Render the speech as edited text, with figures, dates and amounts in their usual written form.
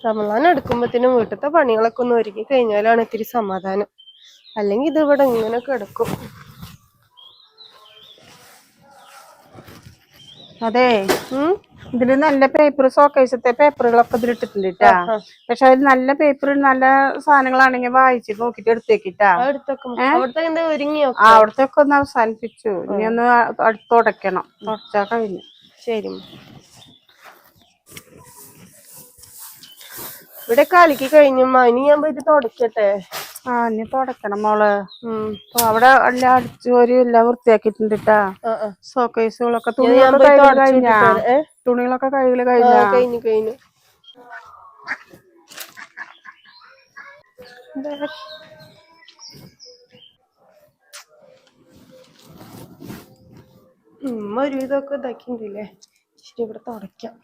റമളാൻ എടുക്കുമ്പത്തേനും വീട്ടിലത്തെ പണികളൊക്കെ ഒന്ന് ഒരുക്കി കഴിഞ്ഞാലാണ് ഇത്തിരി സമാധാനം. അല്ലെങ്കിൽ ഇത് ഇവിടെ ഇങ്ങനെ കിടക്കും. അതെ ഇതില് നല്ല പേപ്പർ, ഷോക്കേസത്തെ പേപ്പറുകളൊക്കെ ഇതിലിട്ടിട്ടുണ്ട് കേട്ടാ. പക്ഷെ അതിൽ നല്ല പേപ്പർ, നല്ല സാധനങ്ങളാണെങ്കിൽ വായിച്ചിട്ട് നോക്കിട്ട് എടുത്തേക്കിട്ടാ. അവിടത്തെ ഒക്കെ ഒന്ന് അവസാനിപ്പിച്ചു. ഇനി ഒന്ന് തുടയ്ക്കണം. തുടച്ചാ കഴിഞ്ഞു. ശരി. ഇവിടെ കലക്കി കഴിഞ്ഞു. ഇനി ഞാൻ പോയിട്ട് തുടക്കട്ടെ. ഇനി തുടക്കണം മോള്. അവിടെ എല്ലാം അടിച്ചു ഒരു എല്ലാം വൃത്തിയാക്കിയിട്ടുണ്ട് കേട്ടാ. ഷോക്കേസുകളൊക്കെ തുണികളൊക്കെ കഴുകല് കഴിഞ്ഞു. ഒരു ഇതൊക്കെ ഇതാക്കിണ്ടില്ലേ. ശരി, ഇവിടെ തുടയ്ക്കാം.